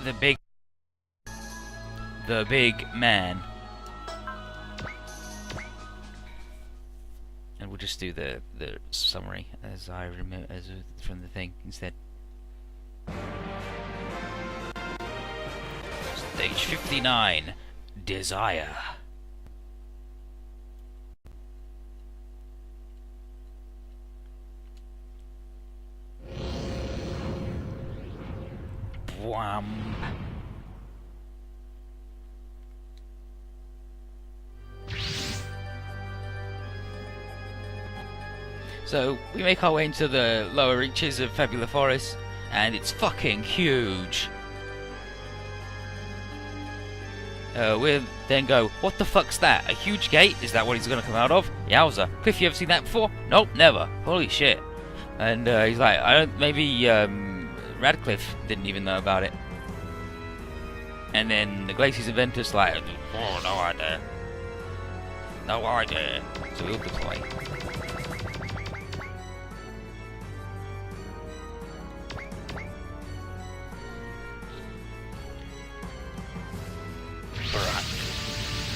the big man. And we'll just do the summary as I remember from the thing instead. Stage 59, Desire. Wham. So we make our way into the lower reaches of Fabula Forest, and it's fucking huge. We'll then go, what the fuck's that? A huge gate? Is that what he's gonna come out of? Yowza. Cliff, you ever seen that before? Nope, never. Holy shit. And he's like, maybe Radcliffe didn't even know about it. And then the Glaciers Inventor's like, oh, no idea. No idea. So we'll deploy.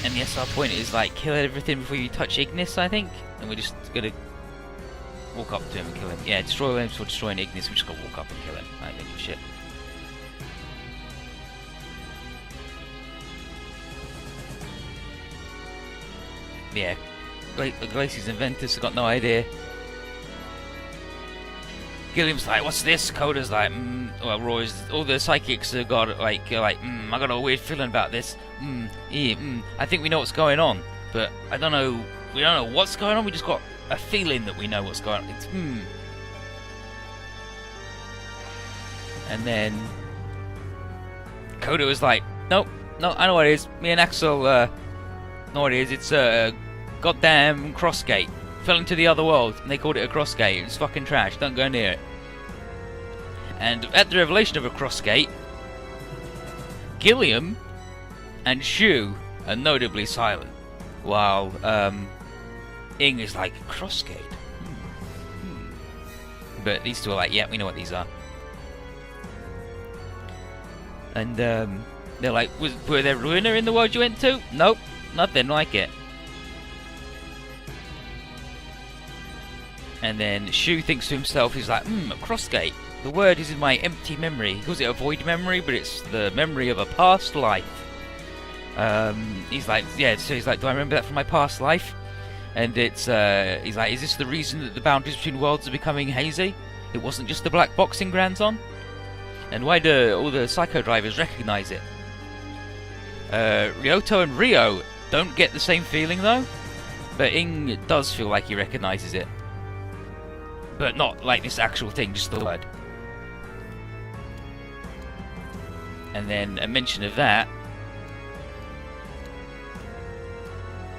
And yes, our point is like kill everything before you touch Ignis, I think. And we're just gonna walk up to him and kill him. Yeah, destroy him before destroying Ignis. We just gotta walk up and kill him. I don't give a shit. Yeah, the Glaciers Inventus have got no idea. Gilliam's like, what's this? Coda's like, well, Roy's, all the psychics have got like, I got a weird feeling about this. I think we know what's going on, but I don't know. We don't know what's going on. We just got a feeling that we know what's going on. It's And then Coda was like, nope, no, I know what it is. Me and Axel know what it is. It's a goddamn crossgate. Fell into the other world, and they called it a crossgate. It's fucking trash. Don't go near it. And at the revelation of a crossgate, Gilliam and Shu are notably silent, while Ing is like, crossgate? But these two are like, yeah, we know what these are. And they're like, were there ruiner in the world you went to? Nope, nothing like it. And then Shu thinks to himself, he's like, a crossgate. The word is in my empty memory. He calls it a void memory, but it's the memory of a past life. He's like, yeah, so he's like, do I remember that from my past life? And it's, he's like, is this the reason that the boundaries between worlds are becoming hazy? It wasn't just the black box in Granzon? And why do all the Psycho Drivers recognize it? Ryoto and Rio don't get the same feeling though, but Ing does feel like he recognizes it. But not like this actual thing, just the word. And then a mention of that,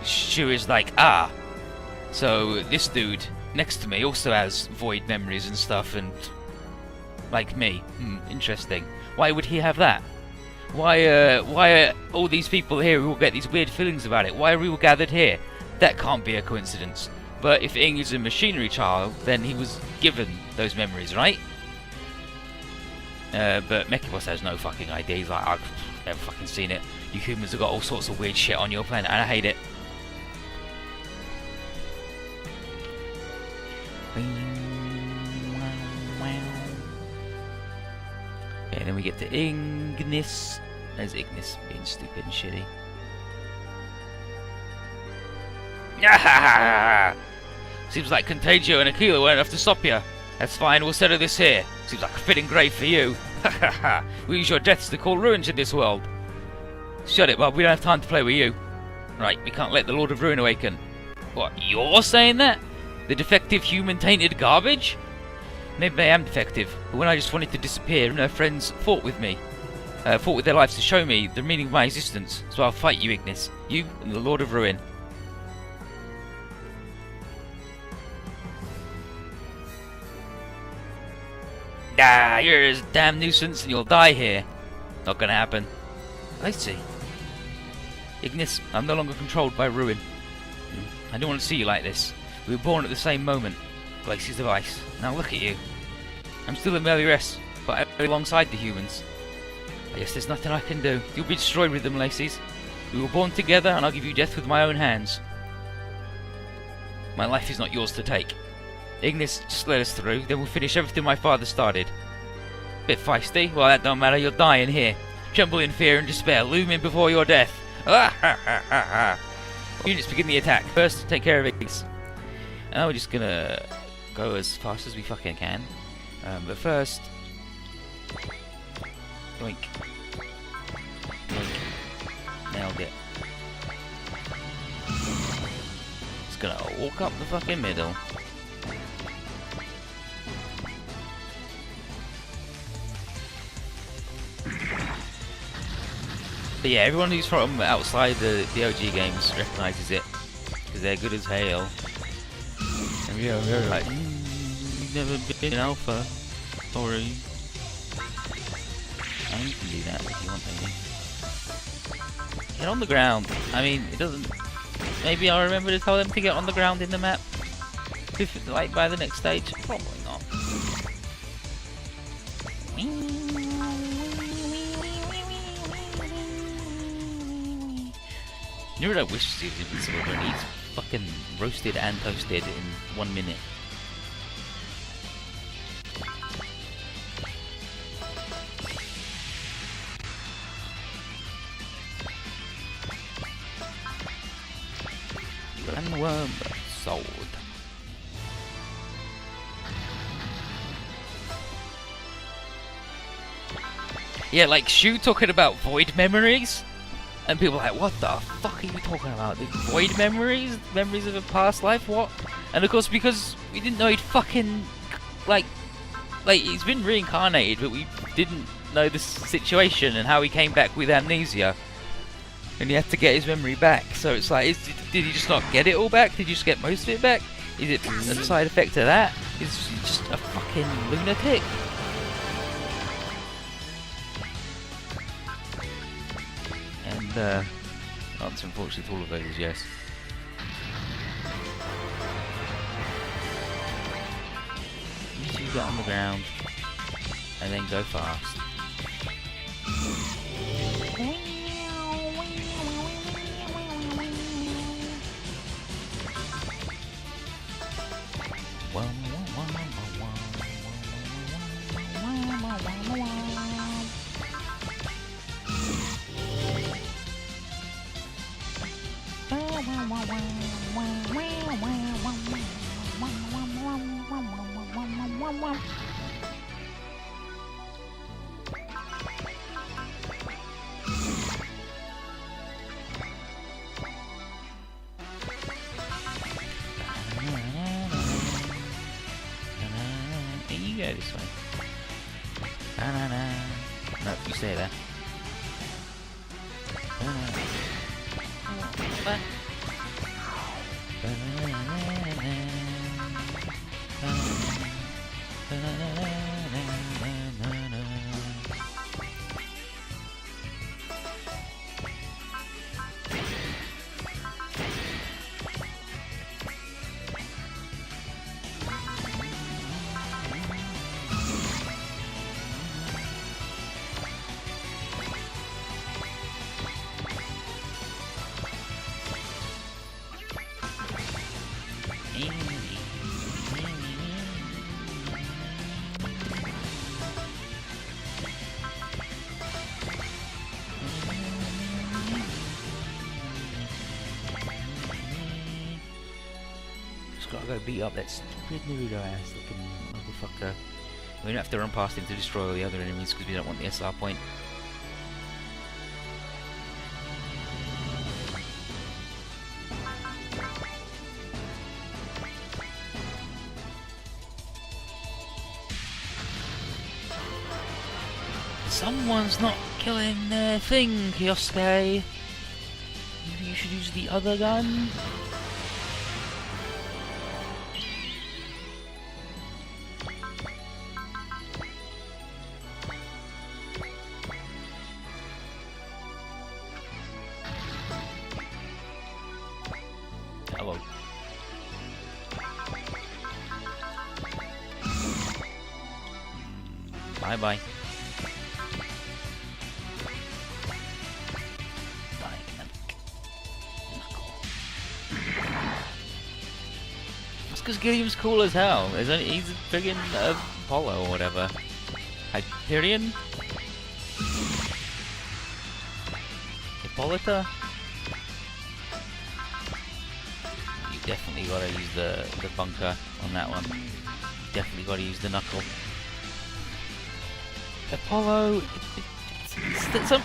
Shu is like, so this dude next to me also has void memories and stuff, and like me. Interesting. Why would he have that? Why are all these people here who will get these weird feelings about it? Why are we all gathered here? That can't be a coincidence. But if Ing is a machinery child, then he was given those memories, right? But Mechibos has no fucking idea. He's like, I've never fucking seen it. You humans have got all sorts of weird shit on your planet, and I hate it. Okay, then we get to Ignis. There's Ignis being stupid and shitty. Seems like Contagio and Aquila weren't enough to stop you. That's fine, we'll settle this here. Seems like a fitting grave for you. We use your deaths to call ruin to this world. Shut it, Bob, we don't have time to play with you. Right, we can't let the Lord of Ruin awaken. What, you're saying that? The defective human-tainted garbage? Maybe I am defective, but when I just wanted to disappear and her friends fought with me. Fought with their lives to show me the meaning of my existence. So I'll fight you, Ignis. You and the Lord of Ruin. You're a damn nuisance and you'll die here. Not gonna happen. I see. Ignis, I'm no longer controlled by Ruin. I don't want to see you like this. We were born at the same moment. Glaciers of Ice. Now look at you. I'm still a Melioress, but I'm alongside the humans. I guess there's nothing I can do. You'll be destroyed with them, Laces. We were born together, and I'll give you death with my own hands. My life is not yours to take. Ignis, just let us through, then we'll finish everything my father started. Bit feisty? Well, that don't matter, you're dying here. Tremble in fear and despair, looming before your death. Units, begin the attack. First, take care of Ignis. Now we're just gonna go as fast as we fucking can. But first... Yoink. Yoink. Nailed it. Just gonna walk up the fucking middle. But yeah, everyone who's from outside the OG games recognises it, because they're good as hell. And we're like, you've never been in Alpha. Sorry. I mean, you can do that if you want, maybe. Get on the ground. I mean, it doesn't... Maybe I'll remember to tell them to get on the ground in the map. If, like, by the next stage. Probably not. You really wish he was invincible, but he's fucking roasted and toasted in 1 minute. Landworm sold. Yeah, like Shu talking about void memories, and people are like, what the fuck are you talking about? The void memories? Memories of a past life? What? And of course, because we didn't know he'd fucking, like he's been reincarnated, but we didn't know the situation and how he came back with amnesia. And he had to get his memory back, so it's like, did he just not get it all back? Did you just get most of it back? Is it a side effect of that? Is he just a fucking lunatic? And the answer, unfortunately, to all of those is yes. You two get on the ground, and then go fast. You go this way. No, you stay there. Just gotta go beat up that stupid Naruto ass looking motherfucker. We don't have to run past him to destroy all the other enemies because we don't want the SR point. Someone's not killing their thing, Kyosuke. Maybe you should use the other gun? Hello. Bye-bye. because Gilliam's cool as hell. He's a friggin' Apollo or whatever. Hyperion? Hippolyta? You definitely gotta use the bunker on that one. Definitely gotta use the knuckle. Apollo...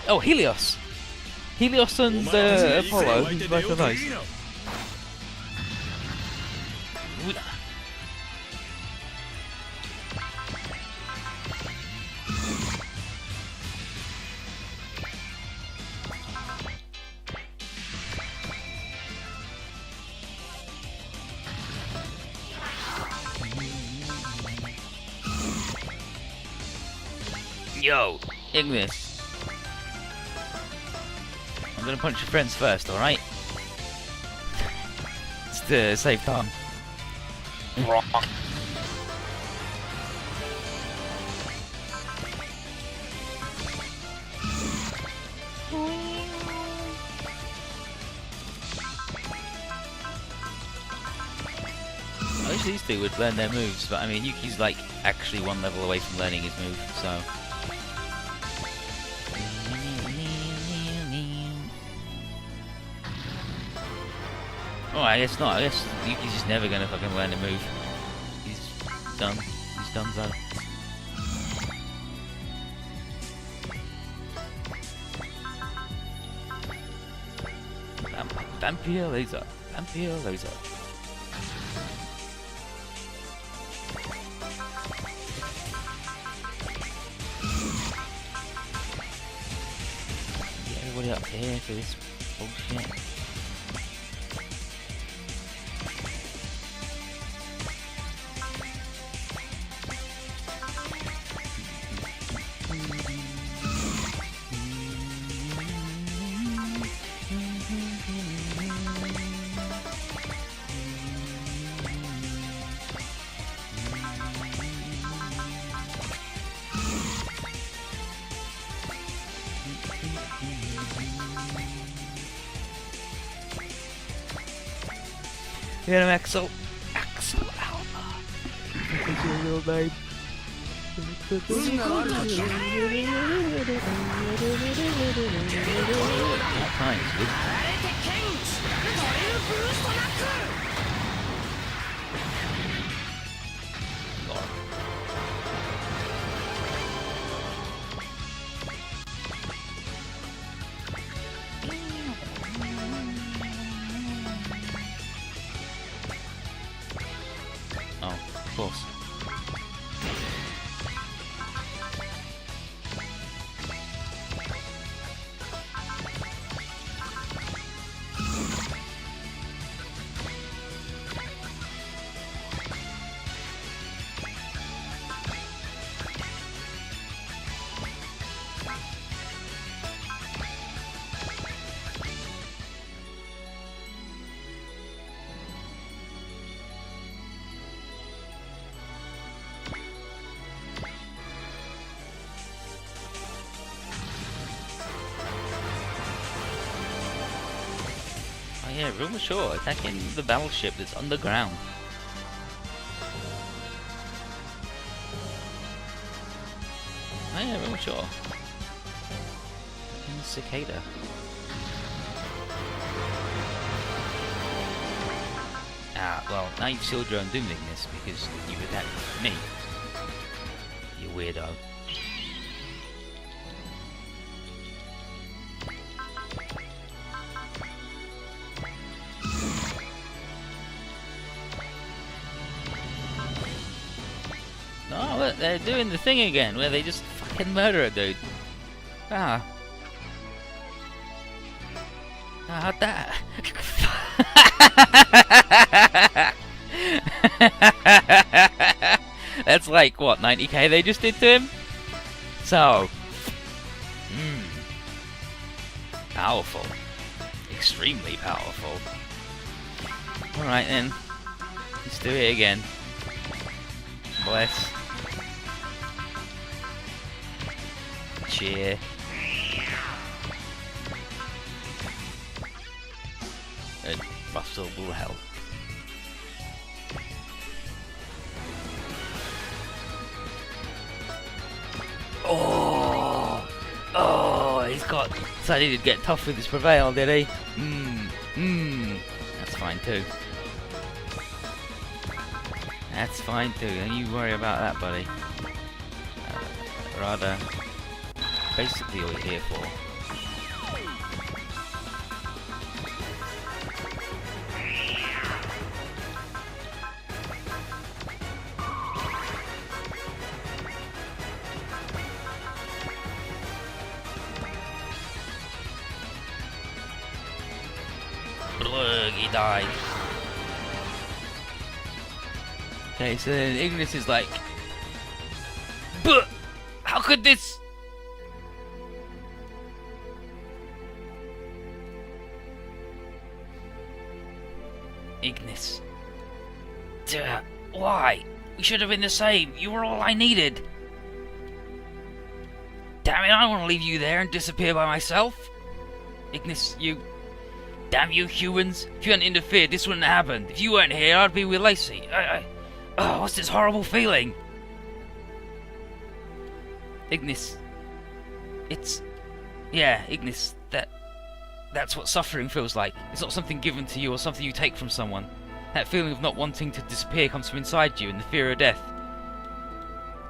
oh, Helios! Helios and Apollo. Who's both of those? Yo, Ignis. I'm gonna punch your friends first, alright? It's to save time. I wish these two would learn their moves, but I mean, Yuki's like actually one level away from learning his move, so. Oh, I guess not. I guess Yuki's just never gonna fucking learn a move. He's done. He's done so. Vampire laser. Vampire laser. Get everybody up here for this bullshit. Get him, Axel. Axel Alba. What's your real name? Nice, good. Oh, of course. Oh yeah, real mature, attacking the battleship that's underground. Oh yeah, real mature. And cicada. Ah, well, now you've sealed your own doom, Ignis, because you've attacked me. You weirdo. No, look, they're doing the thing again, where they just fucking murder a dude. Ah. Ah, that. That's like, what, 90k they just did to him? So. Powerful. Extremely powerful. Alright then. Let's do it again. Bless. Cheer. And Russell will help. God, decided he'd get tough with his prevail, did he? That's fine too. That's fine too, don't you worry about that, buddy. Rather, basically all you're here for. Look, he died. Okay, so then Ignis is like, but how could this? Ignis. Duh, why? We should have been the same. You were all I needed. Damn it, I don't want to leave you there and disappear by myself. Ignis, you... Damn you humans. If you hadn't interfered, this wouldn't have happened. If you weren't here, I'd be with Lacey. Oh, what's this horrible feeling? Ignis. It's... Yeah, Ignis, that's what suffering feels like. It's not something given to you or something you take from someone. That feeling of not wanting to disappear comes from inside you and the fear of death.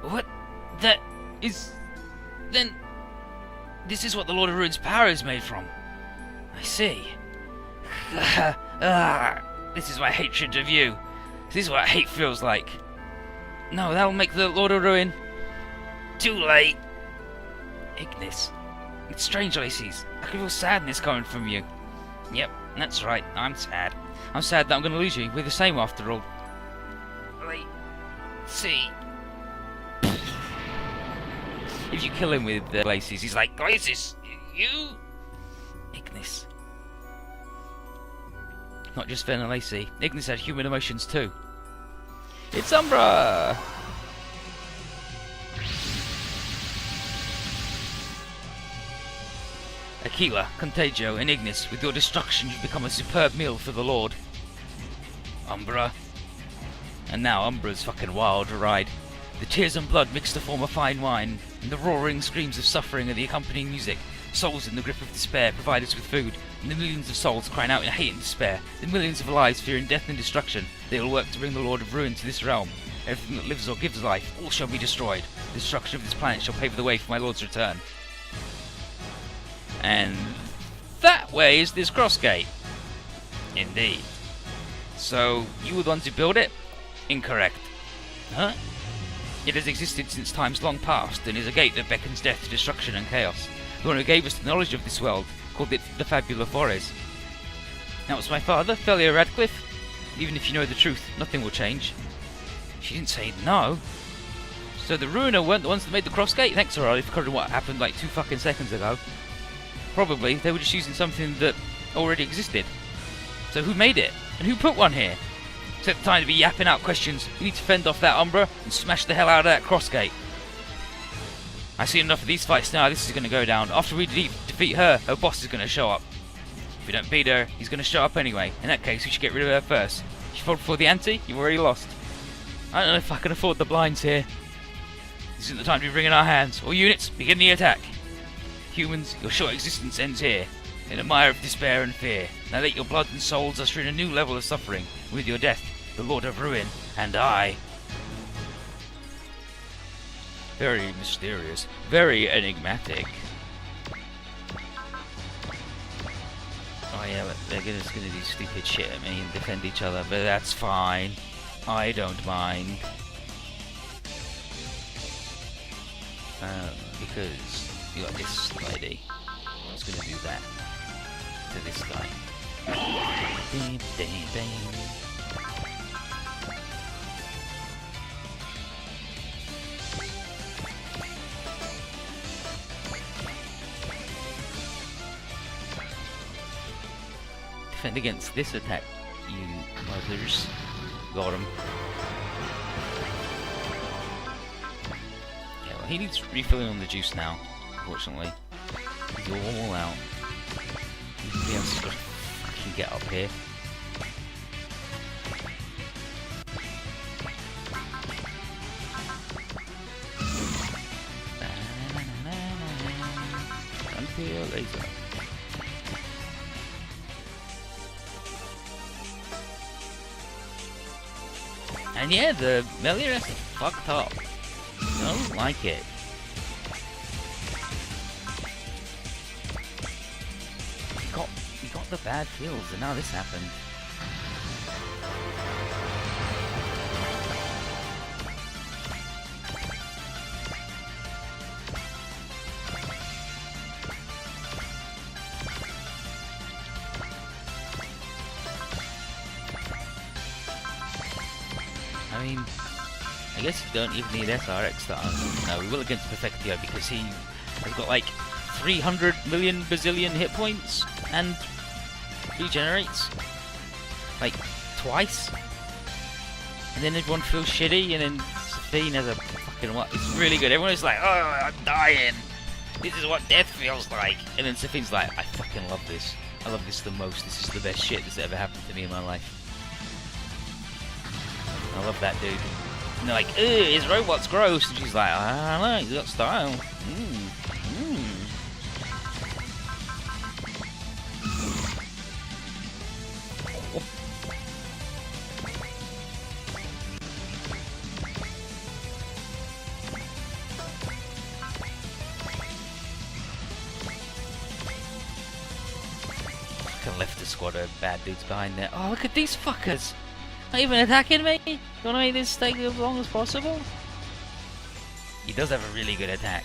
What? That is... Then... This is what the Lord of Ruin's power is made from. I see. This is my hatred of you. This is what hate feels like. No, that'll make the Lord of Ruin... Too late. Ignis. It's strange, Lacey's. I can feel sadness coming from you. Yep, that's right. I'm sad. I'm sad that I'm going to lose you. We're the same after all. See. If you kill him with Lacey's, he's like, Lacey's, you? Ignis. Not just Fen and Lacey. Ignis had human emotions too. It's Umbra! Aquila, Contagio, and Ignis, with your destruction you've become a superb meal for the Lord. Umbra. And now Umbra's fucking wild to ride. The tears and blood mixed to form a fine wine, and the roaring screams of suffering and the accompanying music. Souls in the grip of despair provide us with food, and the millions of souls crying out in hate and despair, the millions of lives fearing death and destruction. They will work to bring the Lord of Ruin to this realm. Everything that lives or gives life, all shall be destroyed. The destruction of this planet shall pave the way for my Lord's return. And that way is this cross gate. Indeed. So, you were the ones who built it? Incorrect. Huh? It has existed since times long past, and is a gate that beckons death, destruction, and chaos. The one who gave us the knowledge of this world called it the Fabula Fores. Now it's my father, Felia Radcliffe. Even if you know the truth, nothing will change. She didn't say no. So the Ruiner weren't the ones that made the cross gate? Thanks, O'Reilly, for covering what happened like 2 fucking seconds ago. Probably, they were just using something that already existed. So who made it? And who put one here? It's the time to be yapping out questions. We need to fend off that Umbra and smash the hell out of that cross gate. I've seen enough of these fights now. This is going to go down. After we defeat her, her boss is going to show up. If we don't beat her, he's going to show up anyway. In that case, we should get rid of her first. If you fall before the ante, you've already lost. I don't know if I can afford the blinds here. This isn't the time to be wringing our hands. All units, begin the attack. Humans, your short existence ends here, in a mire of despair and fear. Now let your blood and souls usher in a new level of suffering. With your death, the Lord of Ruin, and I. Very mysterious, very enigmatic. Oh yeah, they're just gonna do stupid shit at me and defend each other, but that's fine. I don't mind. Because you got this lady. I was gonna do that to this guy. Ding, ding, ding. Defend against this attack, you mothers. Got him. Yeah, well, he needs refilling on the juice now, unfortunately. He's all out. Nobody else has got to fucking get up here. See you later. And yeah, the Meliodas is fucked up. I don't like it. We got the bad feels, and now this happened. I mean, I guess you don't even need SRX stars. No, we will against Perfectio because he has got like 300 million bazillion hit points and regenerates like twice. And then everyone feels shitty, and then Safine has a fucking what? It's really good. Everyone's like, oh, I'm dying. This is what death feels like. And then Safine's like, I fucking love this. I love this the most. This is the best shit that's ever happened to me in my life. I love that dude. And they're like, ugh, his robot's gross. And she's like, I don't know, he's got style. Fucking left the squad of bad dudes behind there. Oh, look at these fuckers. Not even attacking me? You wanna make this take as long as possible? He does have a really good attack.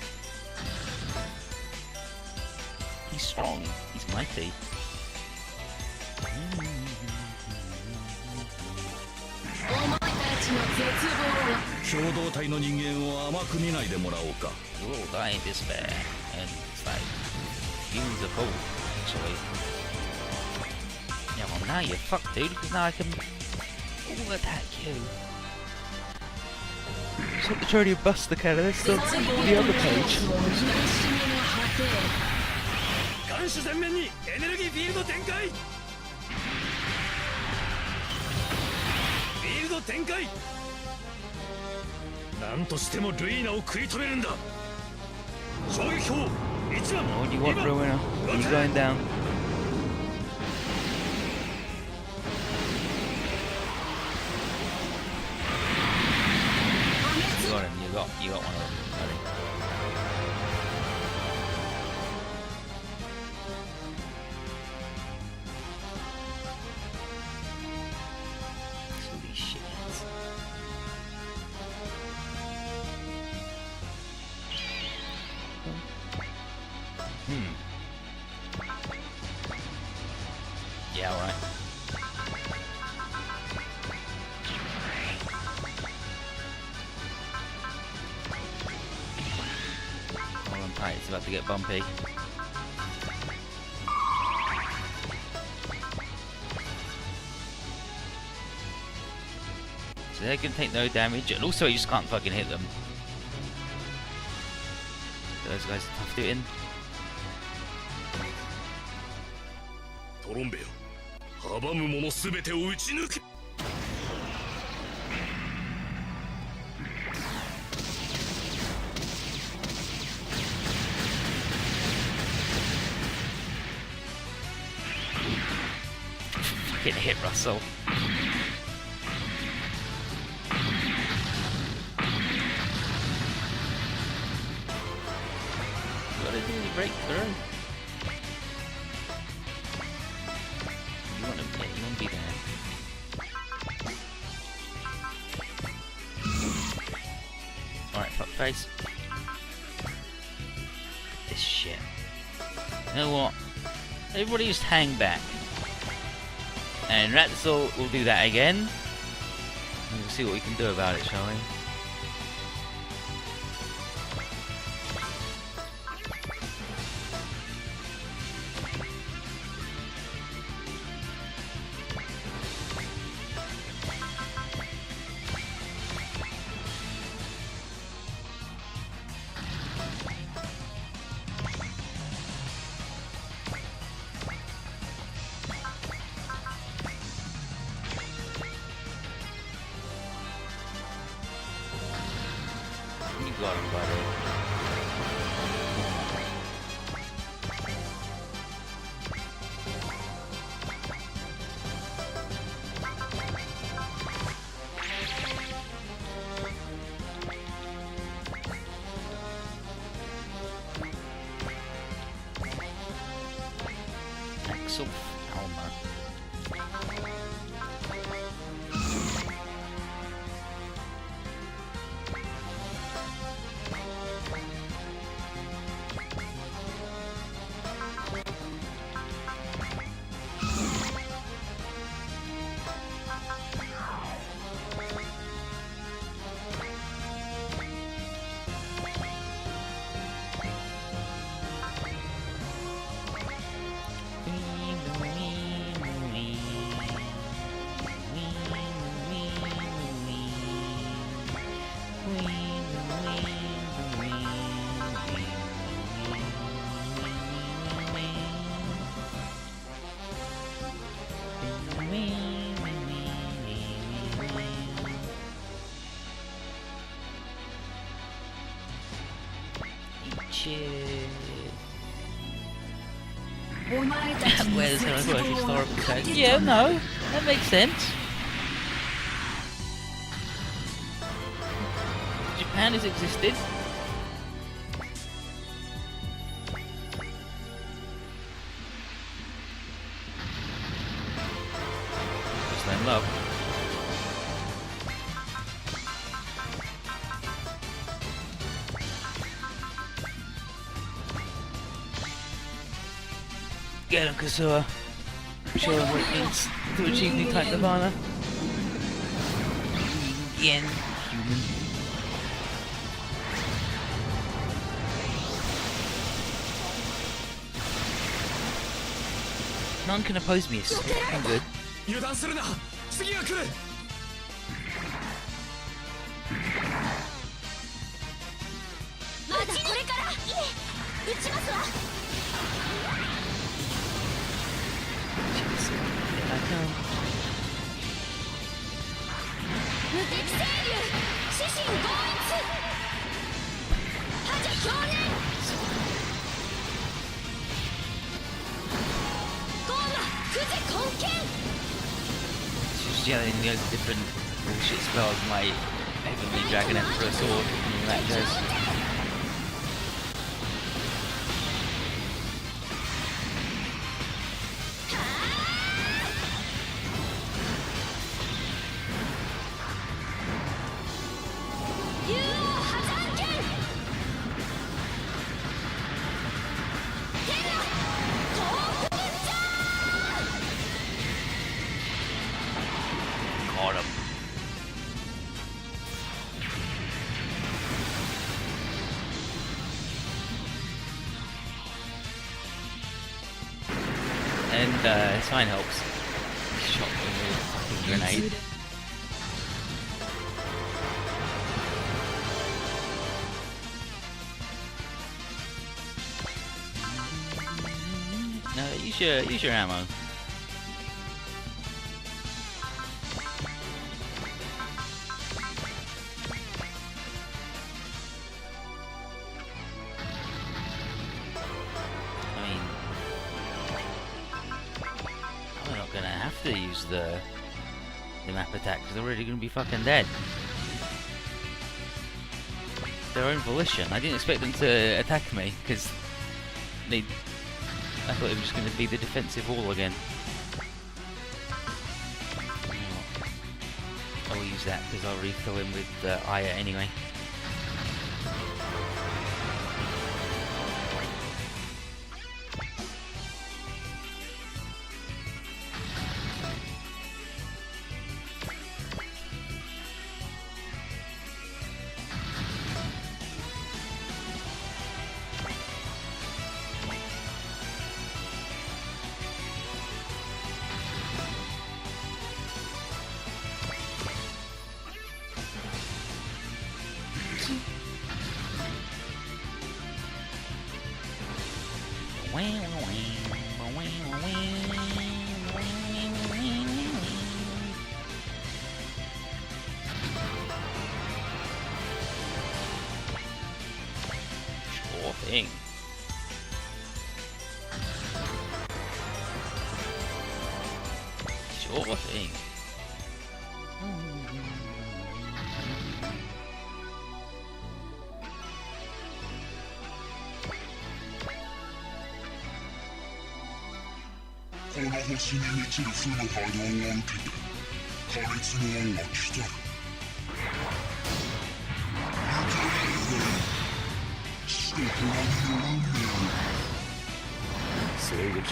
He's strong. He's mighty. 共同体の人間を甘く見ないでもらおうか。 You will die in despair. And it's like feelings of hope, actually. Yeah, well now you're fucked, dude, because now I can all attack you. So the trying to bust the catalyst on the other page. ガンシュ全面にエネルギーフィールド展開。フィールド展開。なんとしてもルイーナを食い止めるんだ。衝撃砲1番。 What do you want, Rowena? Are you going down? You got him. You got one of them. Buddy. Holy shit. Yeah, alright. Hold on tight, it's about to get bumpy. So they can take no damage, and also you just can't fucking hit them. Those guys are tough to hit in. トロンベよ、阻む者すべてを撃ち抜け。Fucking hit Russell. What did he break through? You want to be there. Alright, fuck face. This shit. You know what? Everybody just hang back. And Ratzel will do that again. And we'll see what we can do about it, shall we? You got him, buddy. Sylph Alma. Where's the historical text? Yeah, no, that makes sense. Japan has existed. Just in love. Get him, Kazua. Show him what it means to achieve new type Nirvana. Yen, human. None can oppose me, I'm good. 油断するな次が来るまだこれからいえ撃ちますわ 無敵清流獅神合一覇者強年ゴーマクゼ根剣 Just yelling the different bullshit spells like Heavenly Dragon Emperor Sword and that goes. Got him. And sign helps. Shot with a fucking grenade. No, use your ammo. To use the map attack because they're already going to be fucking dead. Their own volition. I didn't expect them to attack me because I thought it was just going to be the defensive wall again. I'll use that because I'll refill him with Aya anyway. Sure thing. Sure thing. この星に満ちる負の波動を受けて破滅の恩が来たる。死と共に運命を。その動き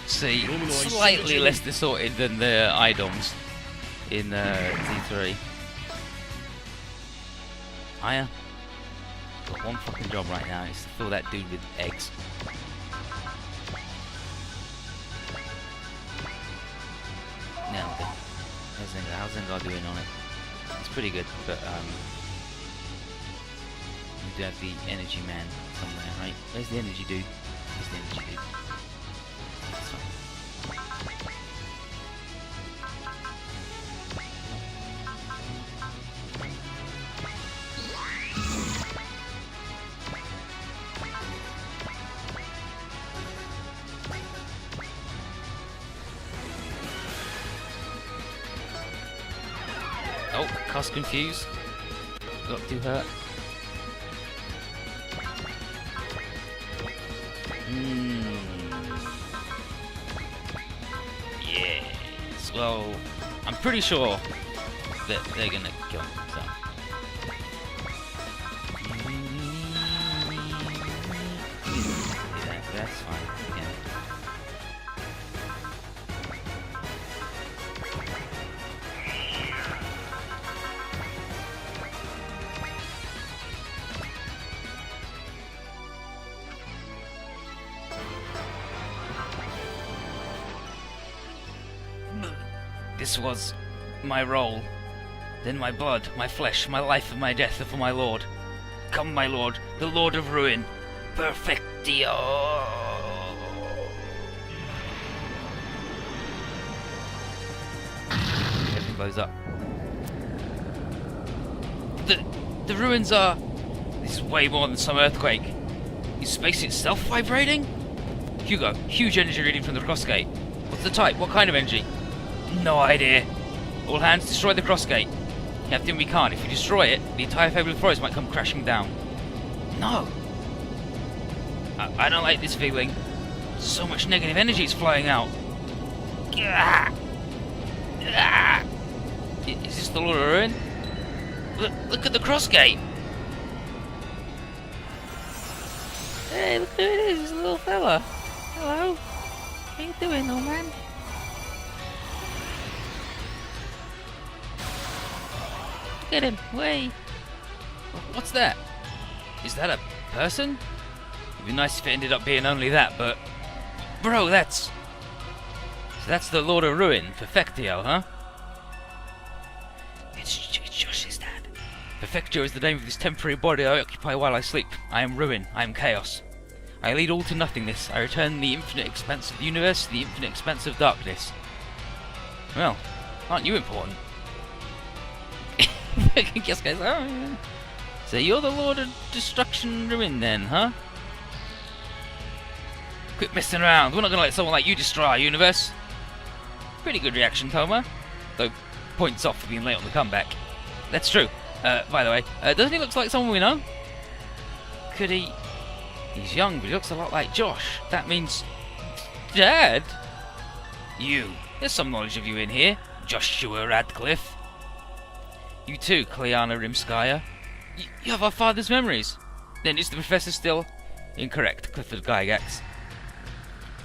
See, slightly less distorted than the idoms in Z3. Aya, got one fucking job right now, is to fill that dude with eggs. Now then, how's Zengar doing on it? It's pretty good, but we do have the energy man somewhere, right? Where's the energy dude? Where's the energy dude? That's fine. Oh, cast confuse. Got to hurt. Yes. Well, I'm pretty sure that they're gonna kill me, so. Yeah, that's fine. Yeah. This was my role, then my blood, my flesh, my life and my death are for my lord. Come, my lord, the lord of ruin, Perfectio! Everything blows up. The ruins are... This is way more than some earthquake. Is space itself vibrating? Hugo, huge energy reading from the crossgate. What's the type? What kind of energy? No idea. All hands, destroy the crossgate. Captain, we can't. If we destroy it, the entire Fabulous Forest might come crashing down. No. I don't like this feeling. So much negative energy is flying out. Is this the Lord of Ruin? Look at the crossgate. Hey, look who it is. It's a little fella. Hello. How you doing, old man? Look at him, way! What's that? Is that a person? It'd be nice if it ended up being only that, but... Bro, that's... So that's the Lord of Ruin, Perfectio, huh? It's Josh's dad. Perfectio is the name of this temporary body I occupy while I sleep. I am ruin, I am chaos. I lead all to nothingness. I return the infinite expanse of the universe to the infinite expanse of darkness. Well, aren't you important? Yes, guys. Oh, yeah. So you're the Lord of Destruction Ruin then, huh? Quit messing around. We're not gonna let someone like you destroy our universe. Pretty good reaction, Thoma. Though, points off for being late on the comeback. That's true. By the way, doesn't he look like someone we know? Could he... He's young, but he looks a lot like Josh. That means... Dad? You. There's some knowledge of you in here. Joshua Radcliffe. You too, Kleana Rimskaya. You have our father's memories. Then is the professor still... Incorrect, Clifford Gygax.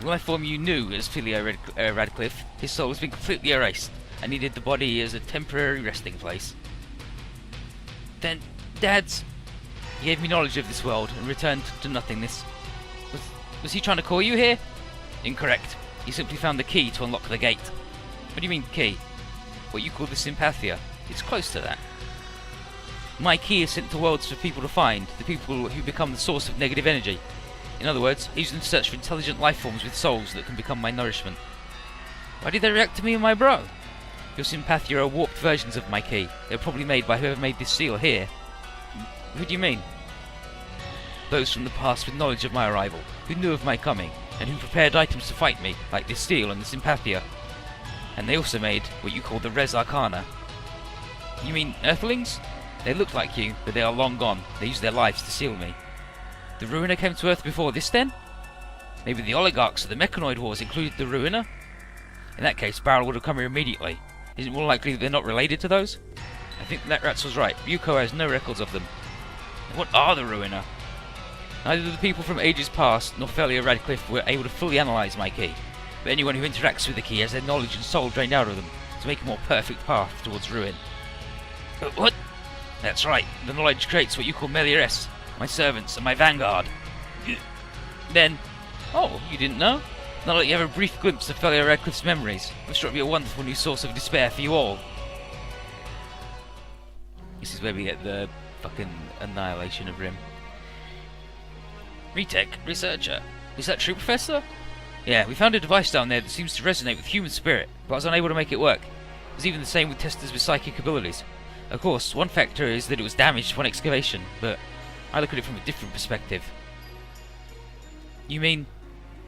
When I form you knew as Philio Radcliffe, his soul has been completely erased. I needed the body as a temporary resting place. Then, Dad's... He gave me knowledge of this world and returned to nothingness. Was he trying to call you here? Incorrect. He simply found the key to unlock the gate. What do you mean, key? What you call the Sympathia. It's close to that. My key is sent to worlds for people to find, the people who become the source of negative energy. In other words, I use them to search for intelligent life forms with souls that can become my nourishment. Why did they react to me and my bro? Your Sympathia are warped versions of my key. They were probably made by whoever made this seal here. Who do you mean? Those from the past with knowledge of my arrival, who knew of my coming, and who prepared items to fight me, like this seal and the Sympathia. And they also made what you call the Res Arcana. You mean Earthlings? They look like you, but they are long gone. They used their lives to seal me. The Ruiner came to Earth before this then? Maybe the oligarchs of the Mechanoid Wars included the Ruiner? In that case, Barrel would have come here immediately. Isn't it more likely that they're not related to those? I think that Rats was right. Yuko has no records of them. And what are the Ruiner? Neither the people from ages past nor Felia Radcliffe were able to fully analyse my key, but anyone who interacts with the key has their knowledge and soul drained out of them to make a more perfect path towards ruin. What? That's right, the knowledge creates what you call Meliores, my servants and my vanguard. Then, oh, you didn't know? Now that you have a brief glimpse of Felia Radcliffe's memories, I'm sure it'll be a wonderful new source of despair for you all. This is where we get the fucking annihilation of Rim. Retech, researcher. Is that true, Professor? Yeah, we found a device down there that seems to resonate with human spirit, but I was unable to make it work. It was even the same with testers with psychic abilities. Of course, one factor is that it was damaged upon excavation, but I look at it from a different perspective. You mean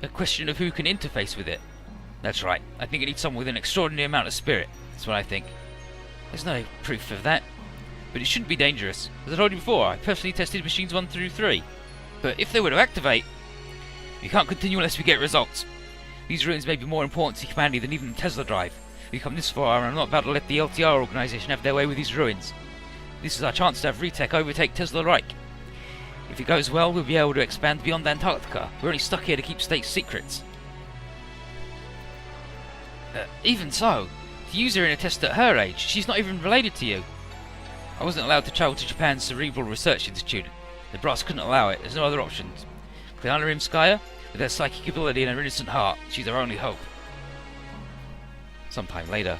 a question of who can interface with it? That's right. I think it needs someone with an extraordinary amount of spirit. That's what I think. There's no proof of that. But it shouldn't be dangerous. As I told you before, I personally tested machines 1 through 3. But if they were to activate, we can't continue unless we get results. These ruins may be more important to humanity than even the Tesla drive. We've come this far and I'm not about to let the LTR organisation have their way with these ruins. This is our chance to have Retech overtake Tesla Reich. If it goes well, we'll be able to expand beyond Antarctica. We're only stuck here to keep state secrets. Even so, to use her in a test at her age, she's not even related to you. I wasn't allowed to travel to Japan's Cerebral Research Institute. The brass couldn't allow it. There's no other options. Kleana Rimskaya, with her psychic ability and her innocent heart, she's our only hope. Sometime later.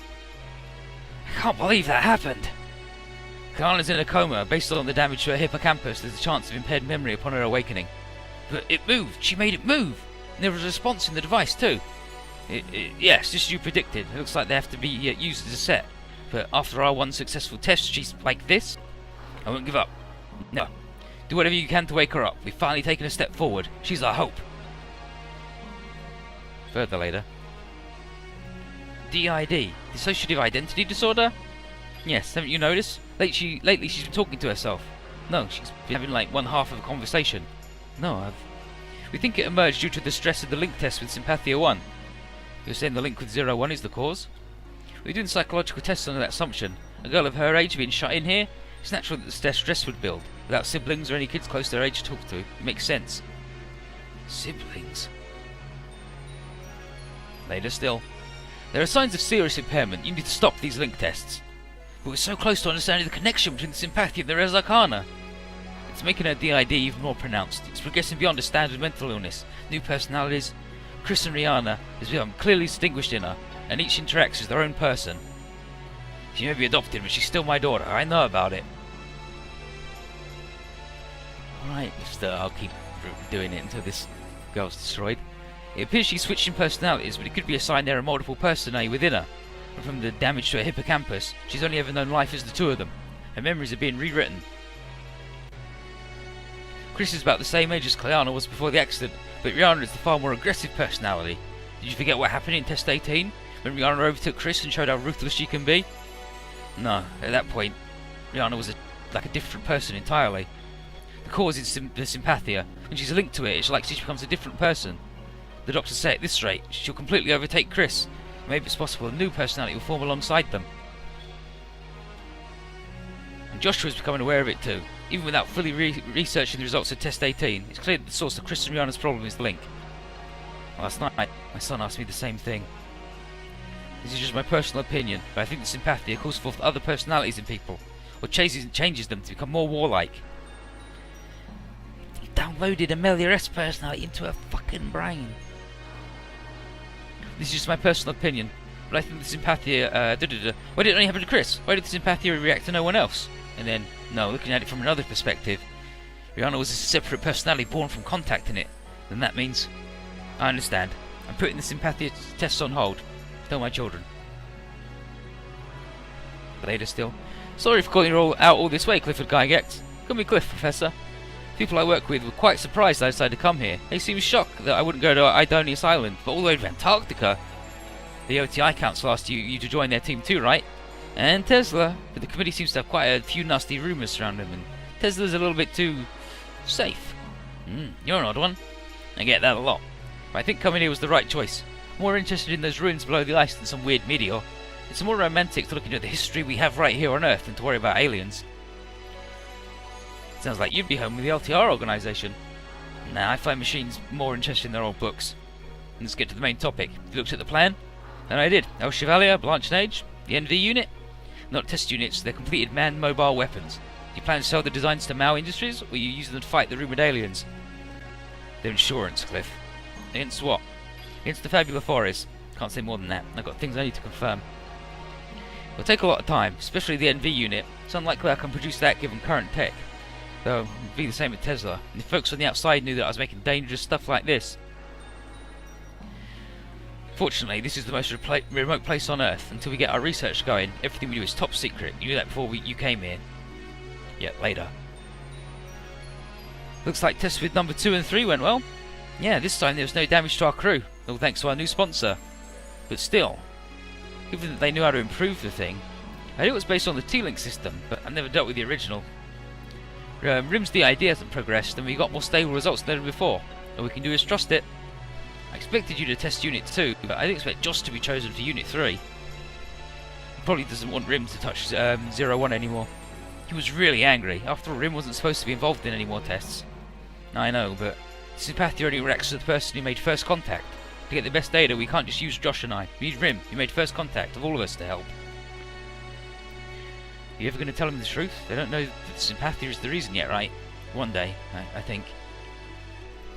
I can't believe that happened! Kleana's in a coma. Based on the damage to her hippocampus, there's a chance of impaired memory upon her awakening. But it moved! She made it move! And there was a response in the device too. Yes, just as you predicted. It looks like they have to be used as a set. But after our one successful test, she's like this? I won't give up. No. Do whatever you can to wake her up. We've finally taken a step forward. She's our hope. Further later. DID. Dissociative Identity Disorder? Yes, haven't you noticed? Lately she's been talking to herself. No, she's been having like one half of a conversation. No, we think it emerged due to the stress of the link test with Sympathia 1. You're saying the link with 01 is the cause? We're doing psychological tests under that assumption. A girl of her age being shut in here? It's natural that the stress would build. Without siblings or any kids close to their age to talk to. It makes sense. Siblings? Later still. There are signs of serious impairment. You need to stop these link tests. But we're so close to understanding the connection between the Sympathia and the Res Arcana. It's making her DID even more pronounced. It's progressing beyond a standard mental illness. New personalities. Chris and Rihanna has become clearly distinguished in her, and each interacts as their own person. She may be adopted, but she's still my daughter. I know about it. Alright, I'll keep doing it until this girl's destroyed. It appears she's switching personalities, but it could be a sign there are multiple personae within her. And from the damage to her hippocampus, she's only ever known life as the two of them. Her memories are being rewritten. Chris is about the same age as Kleana was before the accident, but Rihanna is the far more aggressive personality. Did you forget what happened in Test 18? When Rihanna overtook Chris and showed how ruthless she can be? No, at that point, Rihanna was like a different person entirely. The cause is the Sympathia. When she's linked to it, it's like she becomes a different person. The doctors say at this rate, she'll completely overtake Chris. Maybe it's possible a new personality will form alongside them. And Joshua's becoming aware of it too. Even without fully researching the results of Test 18, it's clear that the source of Chris and Rihanna's problem is the link. Last night, my son asked me the same thing. This is just my personal opinion, but I think the Sympathia calls forth other personalities in people, or changes them to become more warlike. He downloaded a Meliores personality into her fucking brain. This is just my personal opinion, but I think the Sympathia, Why did it only happen to Chris? Why did the Sympathia react to no one else? And then, no, looking at it from another perspective, Rihanna was a separate personality born from contacting it. Then that means... I understand. I'm putting the Sympathia tests on hold. Tell my children. Later still. Sorry for calling you out all this way, Clifford Gygax. Call me Cliff, Professor. People I work with were quite surprised I decided to come here. They seemed shocked that I wouldn't go to Idonius Island, but all the way to Antarctica. The OTI Council asked you to join their team too, right? And Tesla, but the committee seems to have quite a few nasty rumours surrounding them, and Tesla's a little bit too... safe. You're an odd one. I get that a lot. But I think coming here was the right choice. more interested in those ruins below the ice than some weird meteor. It's more romantic to looking at the history we have right here on Earth than to worry about aliens. Sounds like you'd be home with the LTR organization. Nah, I find machines more interesting than their old books. Let's get to the main topic. You looked at the plan? And I did. El Chevalier, Blanche-Neige, the NV unit. Not test units, they're completed manned mobile weapons. Do you plan to sell the designs to Mao Industries, or you use them to fight the rumoured aliens? Their insurance, Cliff. Against what? Against the Fabula Foris. Can't say more than that. I've got things I need to confirm. It'll take a lot of time, especially the NV unit. It's unlikely I can produce that given current tech. Though, it'd be the same at Tesla. And the folks on the outside knew that I was making dangerous stuff like this. Fortunately, this is the most remote place on Earth. Until we get our research going, everything we do is top secret. You knew that before you came here. Yet later. Looks like tests with number 2 and 3 went well. Yeah, this time there was no damage to our crew, all thanks to our new sponsor. But still, given that they knew how to improve the thing, I knew it was based on the T-Link system, but I never dealt with the original. RIM's the idea hasn't progressed, and we got more stable results than ever before. All we can do is trust it. I expected you to test Unit 2, but I didn't expect Josh to be chosen for Unit 3. He probably doesn't want RIM to touch 01 anymore. He was really angry. After all, RIM wasn't supposed to be involved in any more tests. I know, but sympathy only reacts to the person who made first contact. To get the best data, we can't just use Josh and I. We need RIM, who made first contact, of all of us to help. Are you ever going to tell them the truth? They don't know that sympathy is the reason yet, right? One day, I think.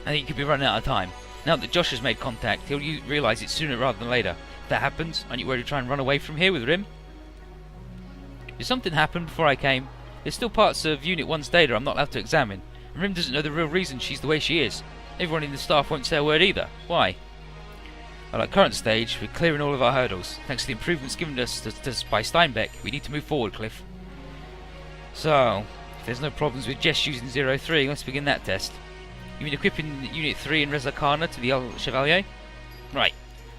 I think you could be running out of time. Now that Josh has made contact, he'll realise it sooner rather than later. If that happens, aren't you ready to try and run away from here with RIM? If something happened before I came, there's still parts of Unit 1's data I'm not allowed to examine. And RIM doesn't know the real reason she's the way she is. Everyone in the staff won't say a word either. Why? Well, at current stage, we're clearing all of our hurdles. Thanks to the improvements given us by Steinbeck, we need to move forward, Cliff. So, if there's no problems with Jess using 03, let's begin that test. You mean equipping Unit 3 and Reza Khana to the El Chevalier? Right.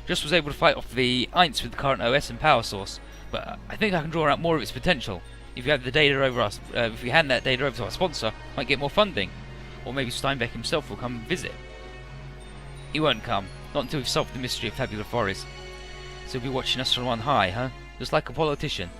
Jess was able to fight off the Aints with the current OS and power source, but I think I can draw out more of its potential. If you have the data over us, if we hand that data over to our sponsor, might get more funding. Or maybe Steinbeck himself will come and visit. He won't come, not until we've solved the mystery of Fabula Foris. So he'll be watching us from on high, huh? Just like a politician.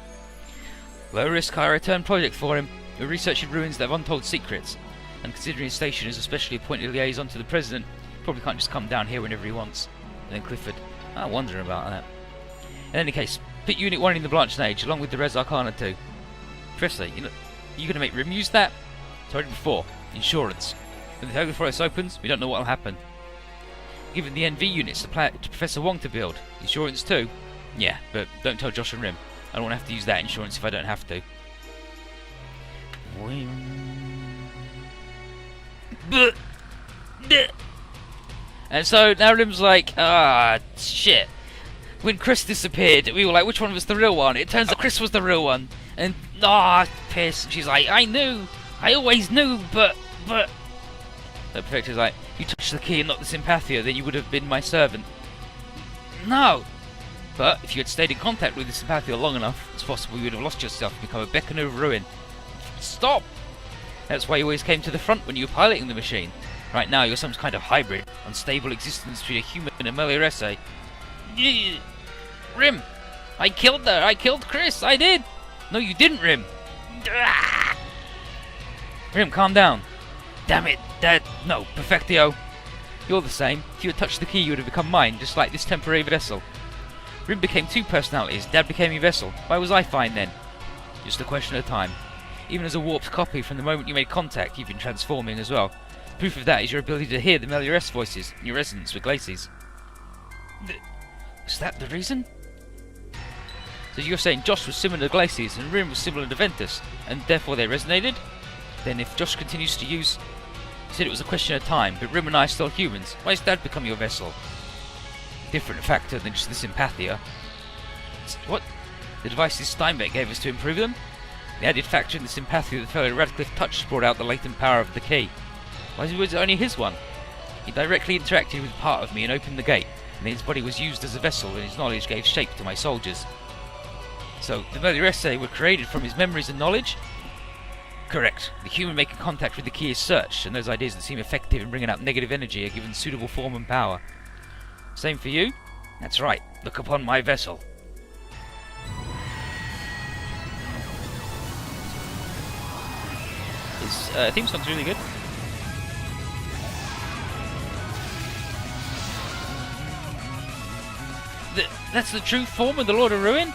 Low risk, high return project for him. We're researching ruins that have untold secrets. And considering his station as a specially appointed liaison to the President, he probably can't just come down here whenever he wants. And then Clifford. I'm wondering about that. In any case, put Unit 1 in the Blanche-Neige, along with the Reza Khana too. Professor, you know, are you going to make RIM use that? Told you before. Insurance. When the Fabula Foris opens, we don't know what will happen. Given the NV units to Professor Wong to build. Insurance too? Yeah, but don't tell Josh and RIM. I don't want to have to use that insurance if I don't have to. And so now RIM's like, shit. When Chris disappeared, we were like, which one was the real one? It turns out Chris was the real one. And, piss. And she's like, I knew. I always knew, but... The Prefector's like, you touched the key and not the Sympathia, then you would have been my servant. No. But if you had stayed in contact with the Sympathia long enough, it's possible you would have lost yourself and become a beacon of ruin. Stop! That's why you always came to the front when you were piloting the machine. Right now you're some kind of hybrid, unstable existence between a human and a Meliorese. RIM! I killed her! I killed Chris! I did! No, you didn't, RIM! RIM, calm down. Damn it, Dad! No, Perfectio! You're the same. If you had touched the key, you would have become mine, just like this temporary vessel. RIM became 2 personalities, Dad became your vessel. Why was I fine then? Just a question of time. Even as a warped copy, from the moment you made contact, you've been transforming as well. Proof of that is your ability to hear the Meliorese voices, and your resonance with Glacies. Is that the reason? So you're saying Josh was similar to Glacies, and RIM was similar to Ventus, and therefore they resonated? Then if Josh continues to use... You said it was a question of time, but RIM and I are still humans. Why has Dad become your vessel? Different factor than just the Sympathia. What? The devices Steinbeck gave us to improve them? The added factor in the Sympathia that fellow Radcliffe touched brought out the latent power of the key. Why was it only his one? He directly interacted with part of me and opened the gate, and then his body was used as a vessel and his knowledge gave shape to my soldiers. So, the Meliorese were created from his memories and knowledge? Correct. The human making contact with the key is searched, and those ideas that seem effective in bringing out negative energy are given suitable form and power. Same for you? That's right, look upon my vessel. His theme song's really good. That's the true form of the Lord of Ruin?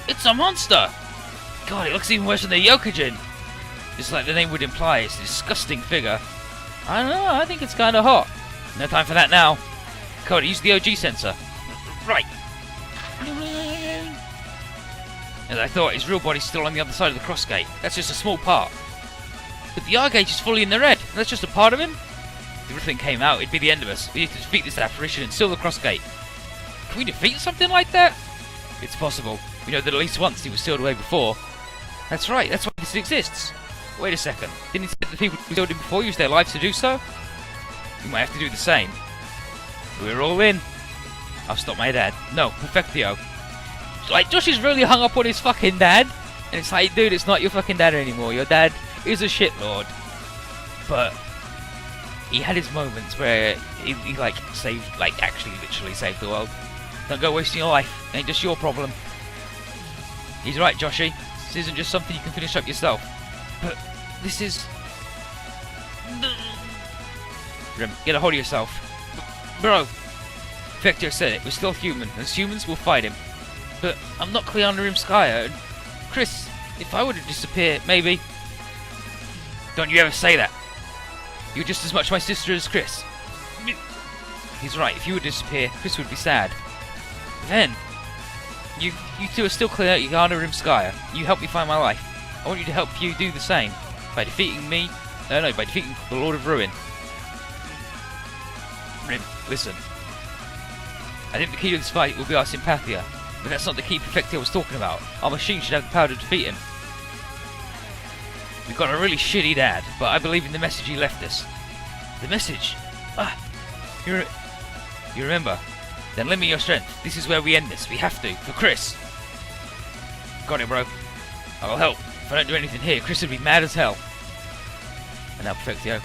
It's a monster! God, it looks even worse than the Yokujin! Just like the name would imply, it's a disgusting figure. I don't know, I think it's kinda hot. No time for that now. Cody, use the OG sensor. Right. As I thought, his real body's still on the other side of the cross gate. That's just a small part. But the R-gauge is fully in the red, and that's just a part of him? If everything came out, it'd be the end of us. We need to defeat this apparition and seal the cross gate. Can we defeat something like that? It's possible. We know that at least once he was sealed away before. That's right, that's why this exists. Wait a second. Didn't he say that the people who sealed him before used their lives to do so? We might have to do the same. We're all in. I'll stop my dad. No, Perfectio. Like, Josh is really hung up on his fucking dad. And it's like, dude, it's not your fucking dad anymore. Your dad is a shitlord. But he had his moments where he like, saved, like, actually literally saved the world. Don't go wasting your life. It ain't just your problem. He's right, Joshy. This isn't just something you can finish up yourself. But this is... Rim, get a hold of yourself. Bro! Vector said it. We're still human. As humans, we'll fight him. But I'm not Cleon Rimskaya. Chris, if I were to disappear, maybe... Don't you ever say that. You're just as much my sister as Chris. He's right. If you would disappear, Chris would be sad. Then, you two are still Cleon Rimskaya. You helped me find my life. I want you to help you do the same. By defeating me... by defeating the Lord of Ruin. Rim, listen. I think the key to this fight will be our sympathia. But that's not the key Perfectio was talking about. Our machine should have the power to defeat him. We've got a really shitty dad, but I believe in the message he left us. The message? Ah, you remember? Then lend me your strength. This is where we end this. We have to, for Chris. Got it, bro. I'll help. If I don't do anything here, Chris would be mad as hell. And now Perfectio.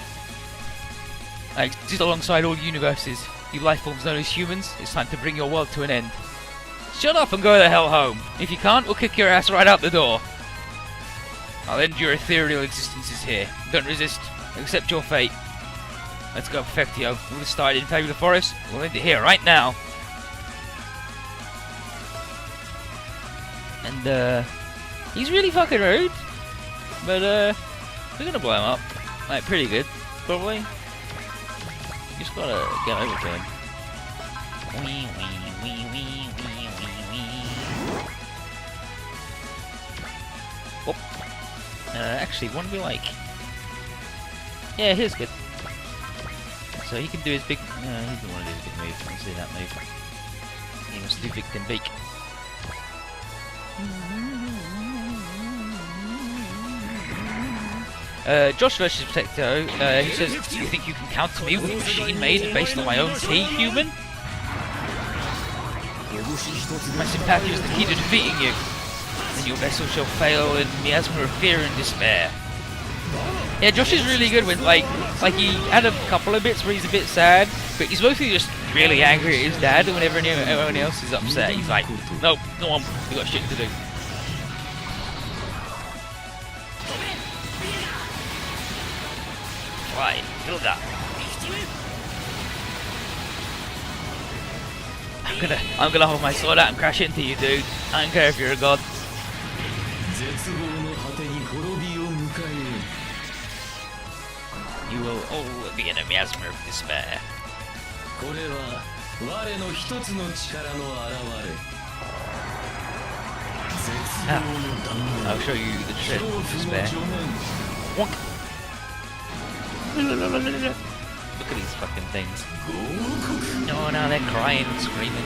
I exist alongside all universes. You life forms known as humans, it's time to bring your world to an end. Shut up and go the hell home. If you can't, we'll kick your ass right out the door. I'll end your ethereal existences here. Don't resist. Accept your fate. Let's go, Perfectio. We'll start in Fabula Forest. We'll end it here, right now. And, he's really fucking rude. But, we're gonna blow him up. Like, pretty good, probably. Just gotta get over to him. Whoop. Actually, wouldn't be like... Yeah, here's good. So he can do his big... he doesn't want to do his big move. Let's see that move. He wants to do Victim Beak. Josh versus Perfectio, he says, do you think you can counter me with a machine made based on my own key, human? My sympathy is the key to defeating you. Then your vessel shall fail in miasma of fear and despair. Yeah, Josh is really good with, like he had a couple of bits where he's a bit sad, but he's mostly just really angry at his dad whenever anyone else is upset. He's like, nope, go on, we got shit to do. Right, build up. I'm gonna hold my sword out and crash into you, dude. I don't care if you're a god. You will all be in a miasma of despair. I'll show you the trick of despair. Wonk. Look at these fucking things. Oh, now they're crying and screaming.